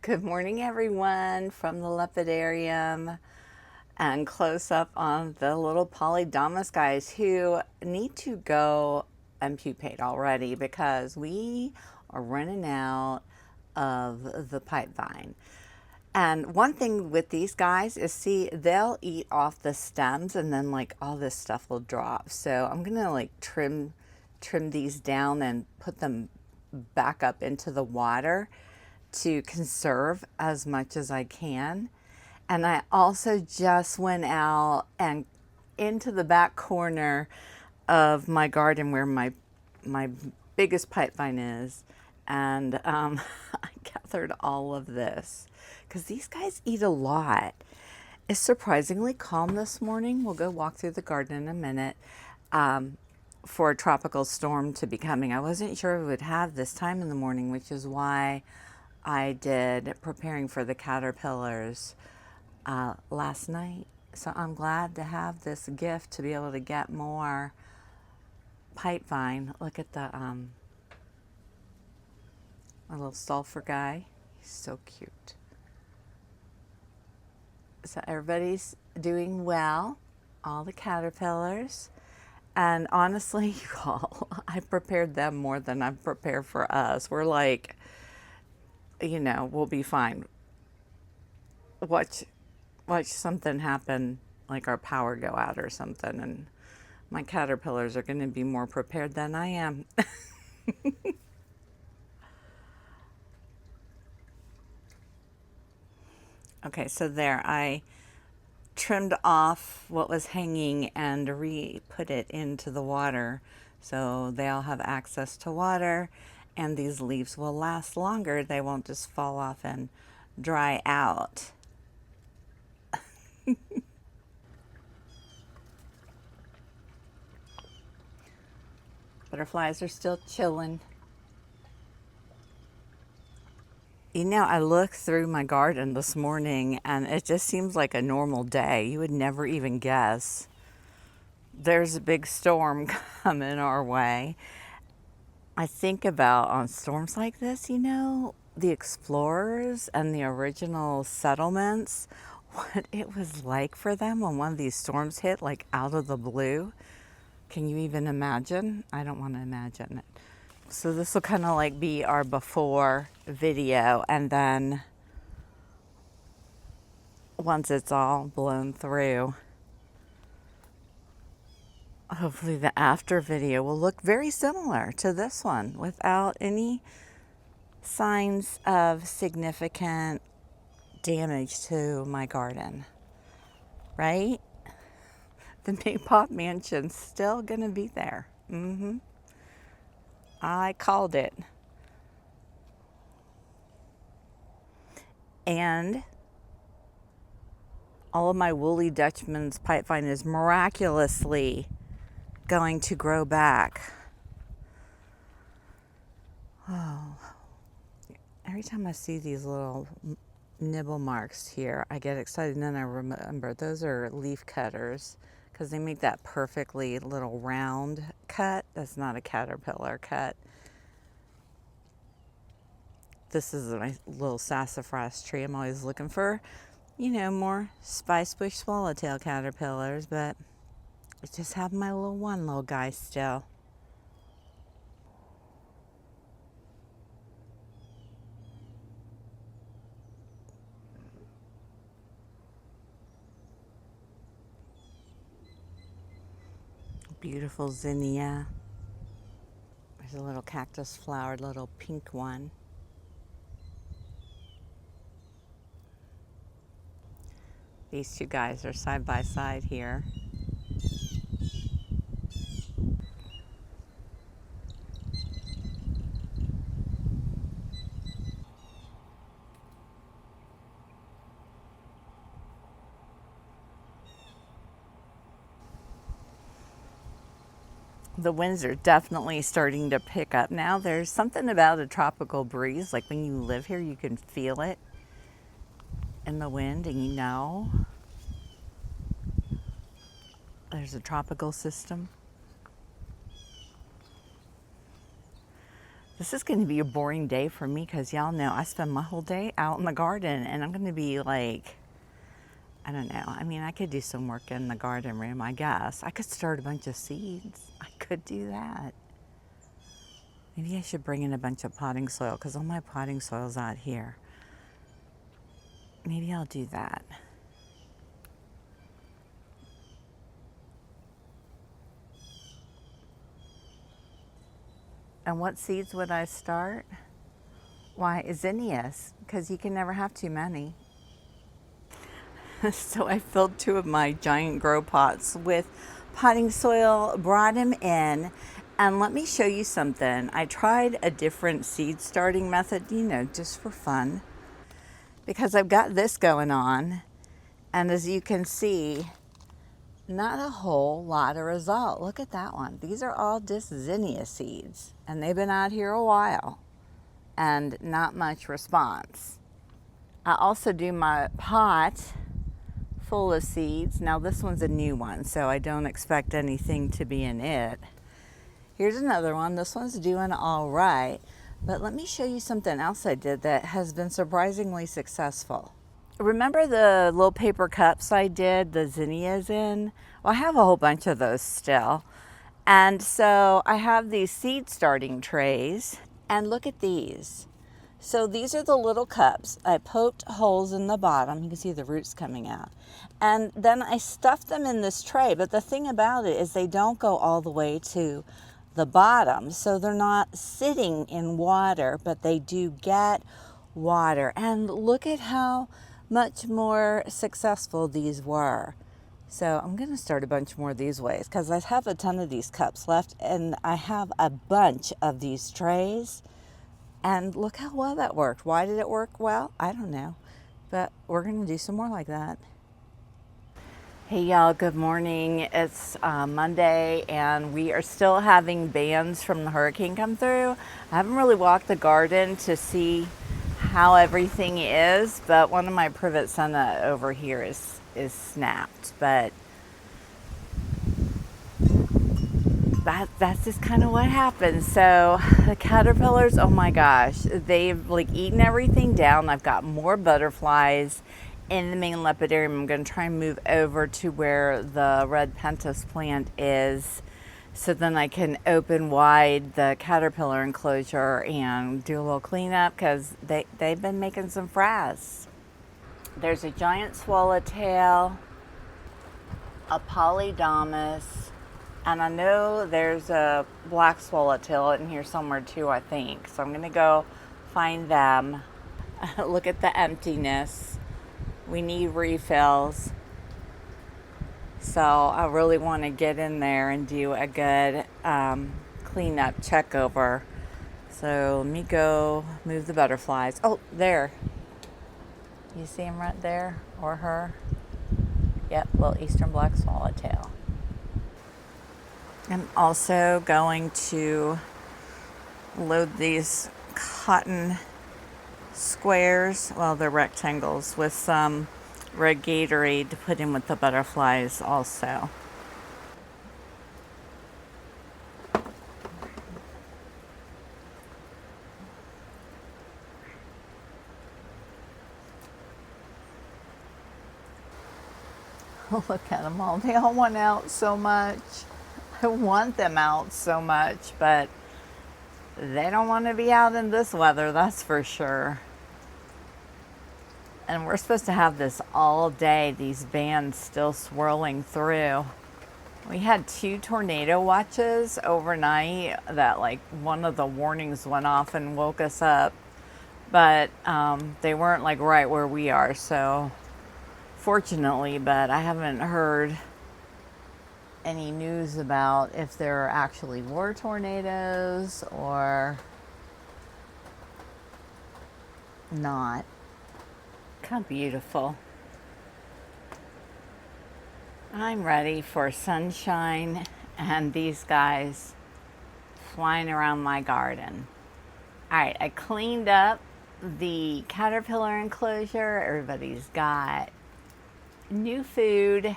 Good morning, everyone, from the Lepidarium and close up on the little Polydamas guys who need to go and pupate already because we are running out of the pipe vine. And one thing with these guys is, see, they'll eat off the stems and then like all this stuff will drop. So I'm gonna like trim these down and put them back up into the water to conserve as much as I can. And I also just went out and into the back corner of my garden where my biggest pipe vine is, and I gathered all of this because these guys eat a lot. It's surprisingly calm this morning. We'll go walk through the garden in a minute. For a tropical storm to be coming. I wasn't sure we would have this time in the morning, which is why I did preparing for the caterpillars last night. So I'm glad to have this gift to be able to get more pipe vine. Look at the my little sulfur guy. He's so cute. So everybody's doing well, all the caterpillars. And honestly, you all, I prepared them more than I've prepared for us. We're like, we'll be fine. Watch something happen, like our power go out or something, and my caterpillars are going to be more prepared than I am. Okay, so there, I trimmed off what was hanging and re-put it into the water so they'll have access to water and these leaves will last longer. They won't just fall off and dry out. Butterflies are still chilling. I looked through my garden this morning and it just seems like a normal day. You would never even guess there's a big storm coming our way. I think about on storms like this, the explorers and the original settlements, what it was like for them when one of these storms hit, like out of the blue. Can you even imagine? I don't want to imagine it. So this will kind of like be our before video, and then once it's all blown through, hopefully the after video will look very similar to this one without any signs of significant damage to my garden, right? The Maypop Mansion's still gonna be there. I called it. And all of my woolly Dutchman's pipe vine is miraculously going to grow back. Oh, every time I see these little nibble marks here, I get excited, and then I remember those are leaf cutters because they make that perfectly little round cut. That's not a caterpillar cut. This is a nice little sassafras tree. I'm always looking for, more spice bush swallowtail caterpillars, but I just have my one little guy still. Beautiful zinnia. There's a little cactus flowered little pink one. These two guys are side by side here. The winds are definitely starting to pick up now. There's something about a tropical breeze, like when you live here, you can feel it in the wind, and there's a tropical system. This is going to be a boring day for me because y'all know I spend my whole day out in the garden, and I'm going to be like, I don't know. I mean, I could do some work in the garden room, I guess. I could start a bunch of seeds. I could do that. Maybe I should bring in a bunch of potting soil because all my potting soil's out here. Maybe I'll do that. And what seeds would I start? Why, zinnias, because you can never have too many. So I filled 2 of my giant grow pots with potting soil, brought them in, and let me show you something. I tried a different seed starting method, just for fun, because I've got this going on, and as you can see, not a whole lot of result. Look at that one. These are all just zinnia seeds, and they've been out here a while, and not much response. I also do my pot full of seeds. Now this one's a new one, so I don't expect anything to be in it. Here's another one. This one's doing all right, but let me show you something else I did that has been surprisingly successful. Remember the little paper cups I did the zinnias in? Well, I have a whole bunch of those still. And so I have these seed starting trays, and look at these. So these are the little cups. I poked holes in the bottom. You can see the roots coming out. And then I stuffed them in this tray. But the thing about it is they don't go all the way to the bottom. So they're not sitting in water, but they do get water. And look at how much more successful these were. So I'm going to start a bunch more of these ways because I have a ton of these cups left, and I have a bunch of these trays. And look how well that worked. Why did it work well? I don't know. But we're going to do some more like that. Hey y'all, good morning. It's Monday, and we are still having bands from the hurricane come through. I haven't really walked the garden to see how everything is, but one of my privet senna over here is snapped. But that's just kind of what happens. So the caterpillars, oh my gosh, they've like eaten everything down. I've got more butterflies in the main lepidarium. I'm going to try and move over to where the red pentas plant is, so then I can open wide the caterpillar enclosure and do a little cleanup because they've been making some frass. There's a giant swallowtail, a polydamas, and I know there's a black swallowtail in here somewhere too, I think. So I'm going to go find them. Look at the emptiness. We need refills. So I really want to get in there and do a good cleanup check over. So let me go move the butterflies. Oh, there. You see him right there, or her? Yep, little eastern black swallowtail. I'm also going to load these cotton squares, well, they're rectangles, with some red Gatorade to put in with the butterflies also. Look at them all. They all want out so much. I want them out so much, but they don't want to be out in this weather, that's for sure. And we're supposed to have this all day, these bands still swirling through. We had 2 tornado watches overnight that like one of the warnings went off and woke us up, but they weren't like right where we are, so fortunately, but I haven't heard any news about if there actually were tornadoes or not. How beautiful. I'm ready for sunshine and these guys flying around my garden. All right, I cleaned up the caterpillar enclosure. Everybody's got new food.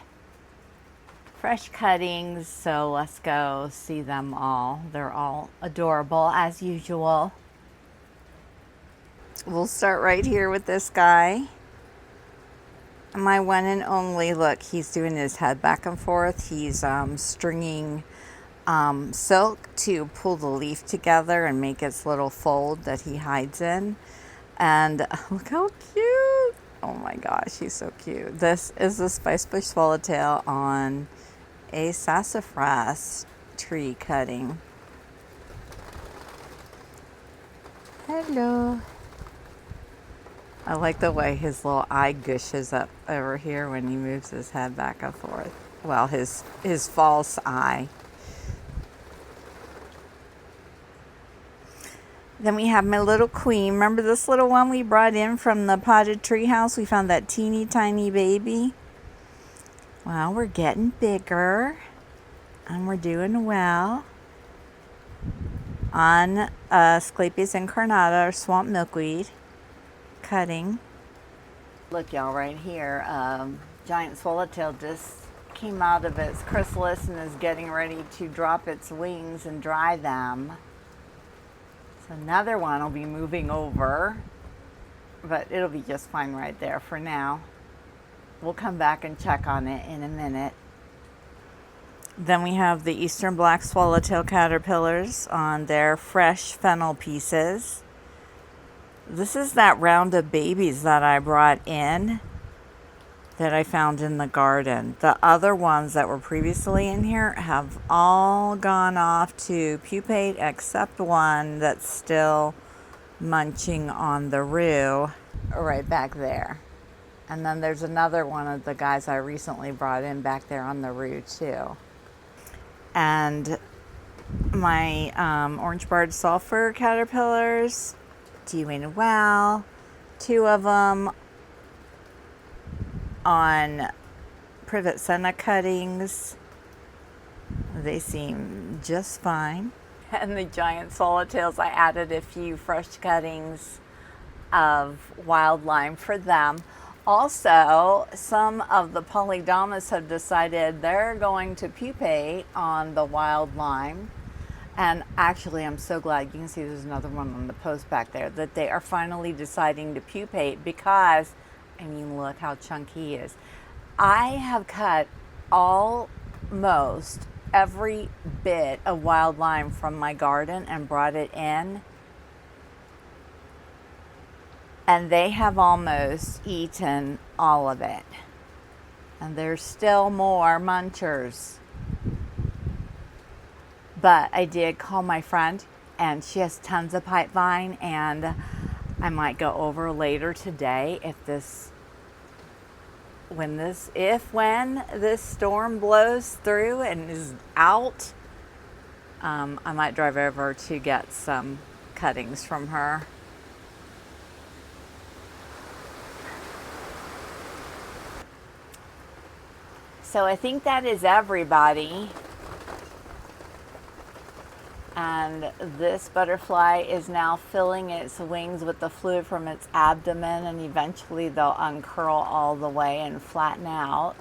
fresh cuttings, so let's go see them all. They're all adorable as usual. We'll start right here with this guy. My one and only. Look, he's doing his head back and forth. He's stringing silk to pull the leaf together and make its little fold that he hides in. And look how cute. Oh my gosh, he's so cute. This is the spicebush swallowtail on a sassafras tree cutting. Hello. I like the way his little eye gushes up over here when he moves his head back and forth. Well, his false eye. Then we have my little queen. Remember this little one we brought in from the potted tree house? We found that teeny tiny baby. Well, we're getting bigger and we're doing well on Asclepias incarnata, or swamp milkweed, cutting. Look, y'all, right here, giant swallowtail just came out of its chrysalis and is getting ready to drop its wings and dry them. So another one will be moving over, but it'll be just fine right there for now. We'll come back and check on it in a minute. Then we have the eastern black swallowtail caterpillars on their fresh fennel pieces. This is that round of babies that I brought in that I found in the garden. The other ones that were previously in here have all gone off to pupate except one that's still munching on the rue right back there. And then there's another one of the guys I recently brought in back there on the rue too. And my orange barred sulfur caterpillars doing well. Two of them on privet senna cuttings. They seem just fine. And the giant swallowtails, I added a few fresh cuttings of wild lime for them. Also, some of the polydamas have decided they're going to pupate on the wild lime. And actually, I'm so glad. You can see there's another one on the post back there, that they are finally deciding to pupate because, I mean, look how chunky he is. I have cut almost every bit of wild lime from my garden and brought it in. And they have almost eaten all of it. And there's still more munchers. But I did call my friend, and she has tons of pipe vine, and I might go over later today when this storm blows through and is out. I might drive over to get some cuttings from her. So I think that is everybody. And this butterfly is now filling its wings with the fluid from its abdomen, and eventually they'll uncurl all the way and flatten out.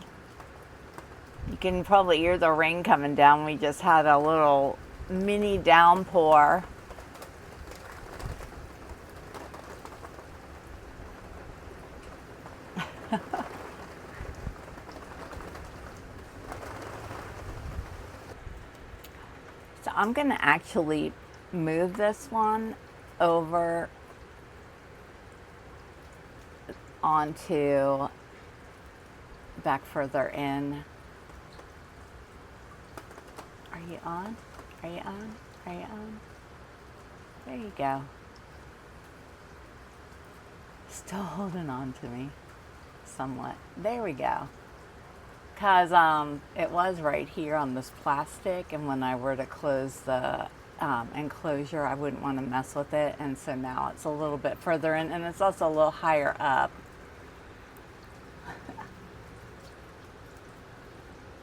You can probably hear the rain coming down. We just had a little mini downpour. So I'm going to actually move this one over onto back further in. Are you on? Are you on? Are you on? There you go. Still holding on to me somewhat. There we go. Because it was right here on this plastic, and when I were to close the enclosure, I wouldn't want to mess with it, and so now it's a little bit further in, and it's also a little higher up.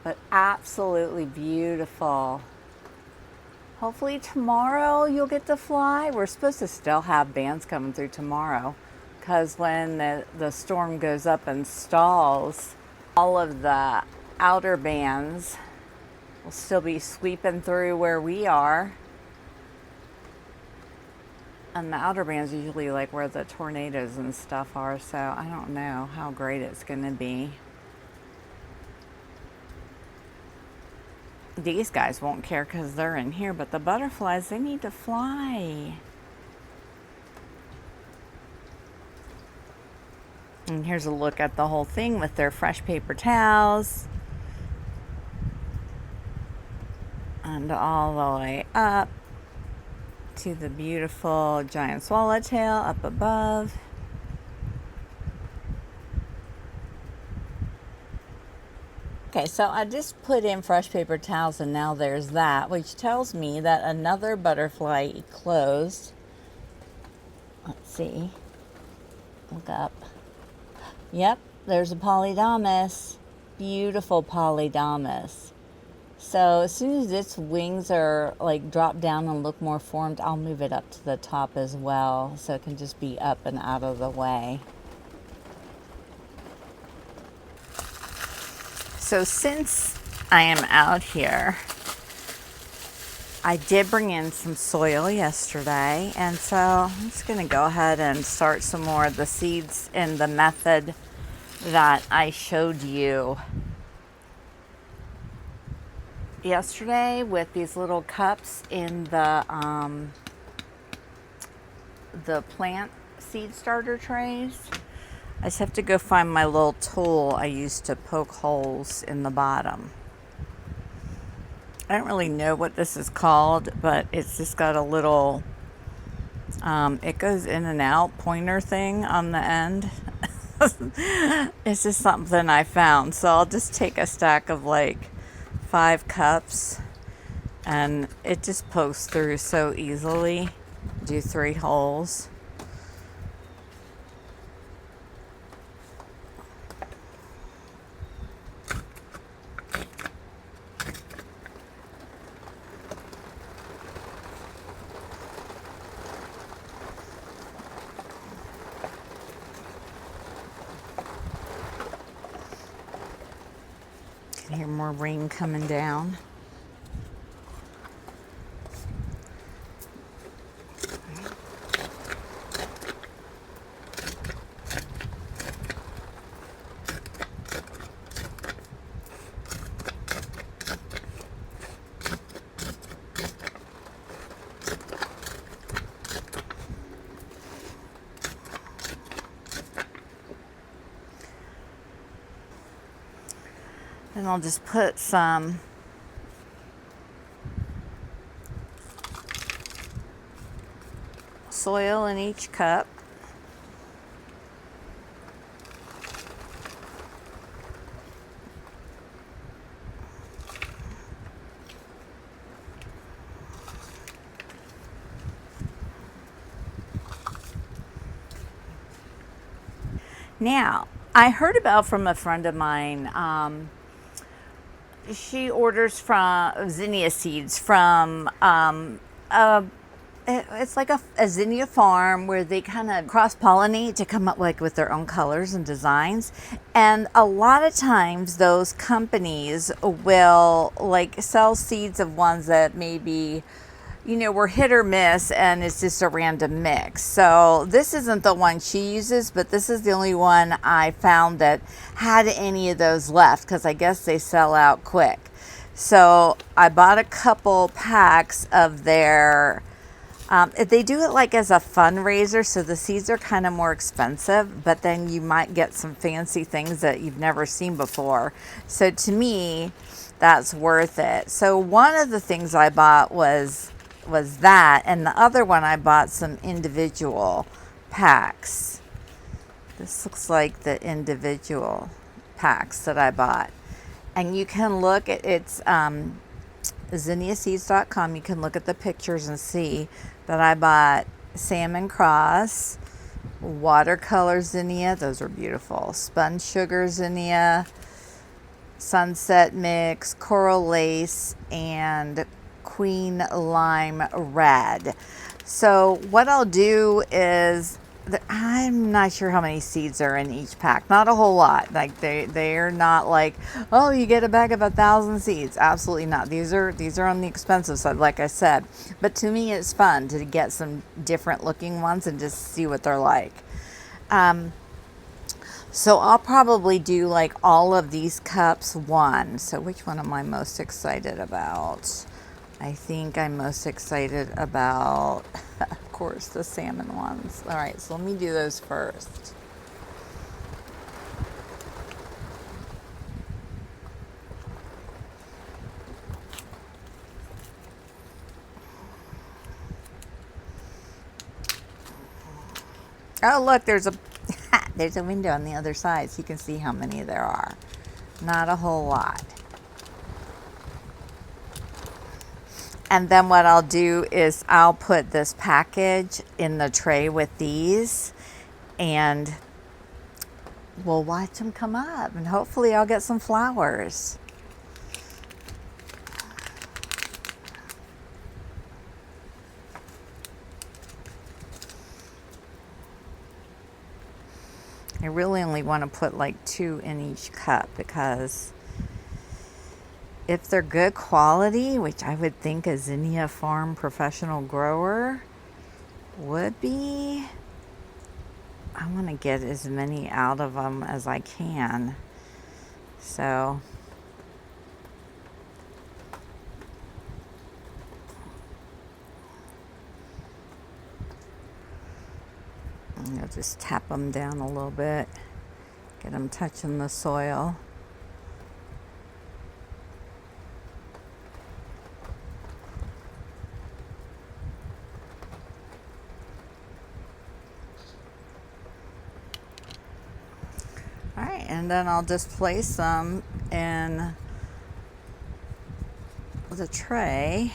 But absolutely beautiful. Hopefully tomorrow you'll get to fly. We're supposed to still have bands coming through tomorrow, because when the storm goes up and stalls, all of the outer bands will still be sweeping through where we are. And the outer bands usually like where the tornadoes and stuff are, so I don't know how great it's going to be. These guys won't care because they're in here, but the butterflies, they need to fly. And here's a look at the whole thing with their fresh paper towels. And all the way up to the beautiful giant swallowtail up above. Okay, so I just put in fresh paper towels and now there's that, which tells me that another butterfly closed. Let's see. Look up. Yep, there's a Polydamas. Beautiful Polydamas. So as soon as its wings are like drop down and look more formed, I'll move it up to the top as well so it can just be up and out of the way. So since I am out here, I did bring in some soil yesterday, and so I'm just going to go ahead and start some more of the seeds in the method that I showed you yesterday with these little cups in the plant seed starter trays. I just have to go find my little tool I used to poke holes in the bottom. I don't really know what this is called, but it's just got a little, it goes in and out pointer thing on the end. It's just something I found. So I'll just take a stack of like 5 cups and it just pokes through so easily. Do 3 holes. Can hear more rain coming down. And I'll just put some soil in each cup. Now, I heard about from a friend of mine, she orders from zinnia seeds from it's like a zinnia farm where they kind of cross pollinate to come up like with their own colors and designs. And a lot of times those companies will like sell seeds of ones that maybe, you know, were hit or miss and it's just a random mix. So this isn't the one she uses, but this is the only one I found that had any of those left because I guess they sell out quick. So I bought a couple packs of their, they do it like as a fundraiser, so the seeds are kind of more expensive, but then you might get some fancy things that you've never seen before. So to me, that's worth it. So one of the things I bought was that, and the other one I bought some individual packs. This looks like the individual packs that I bought. And you can look at it's zinniaseeds.com. You can look at the pictures and see that I bought Salmon Cross, watercolor zinnia, those are beautiful, spun sugar zinnia, sunset mix, coral lace, and queen lime red. So what I'll do is I'm not sure how many seeds are in each pack. Not a whole lot. Like they're not like, oh, you get a bag of 1,000 seeds. Absolutely not. These are on the expensive side, like I said. But to me, it's fun to get some different looking ones and just see what they're like. So I'll probably do like all of these cups one. So which one am I most excited about? I think I'm most excited about, of course, the salmon ones. All right, so let me do those first. Oh, look, there's a there's a window on the other side, so you can see how many there are. Not a whole lot. And then what I'll do is I'll put this package in the tray with these, and we'll watch them come up, and hopefully I'll get some flowers. I really only want to put like 2 in each cup, because if they're good quality, which I would think a Zinnia Farm professional grower would be, I want to get as many out of them as I can. So I'll just tap them down a little bit, get them touching the soil. All right, and then I'll just place them in the tray.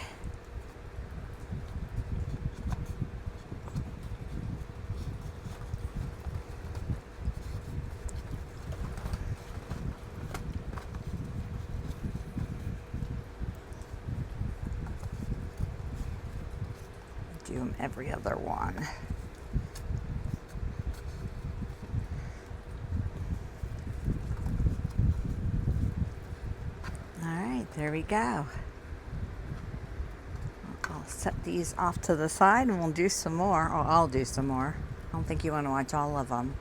Do them every other one. All right, there we go. I'll set these off to the side and we'll do some more. Or I'll do some more. I don't think you want to watch all of them.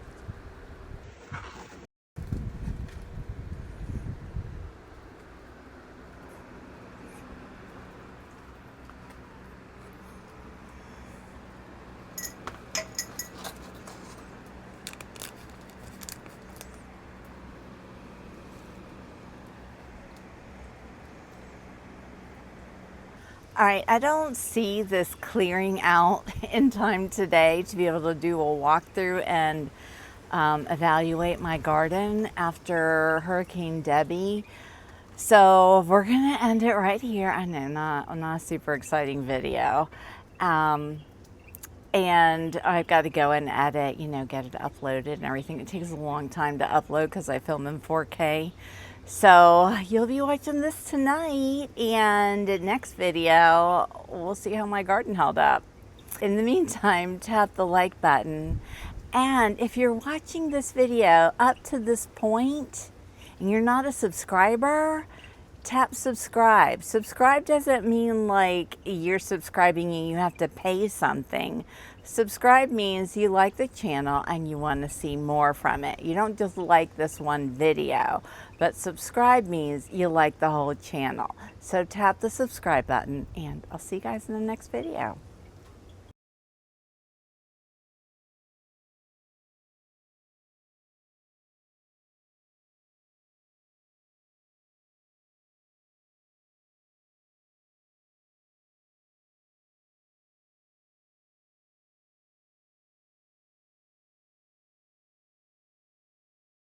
All right, I don't see this clearing out in time today to be able to do a walkthrough and evaluate my garden after Hurricane Debbie. So we're gonna end it right here. I know, not a super exciting video. And I've got to go and edit, get it uploaded and everything. It takes a long time to upload because I film in 4K. So you'll be watching this tonight, and next video, we'll see how my garden held up. In the meantime, tap the like button. And if you're watching this video up to this point and you're not a subscriber, tap subscribe. Subscribe doesn't mean like you're subscribing and you have to pay something. Subscribe means you like the channel and you want to see more from it. You don't just like this one video, but subscribe means you like the whole channel. So tap the subscribe button, and I'll see you guys in the next video.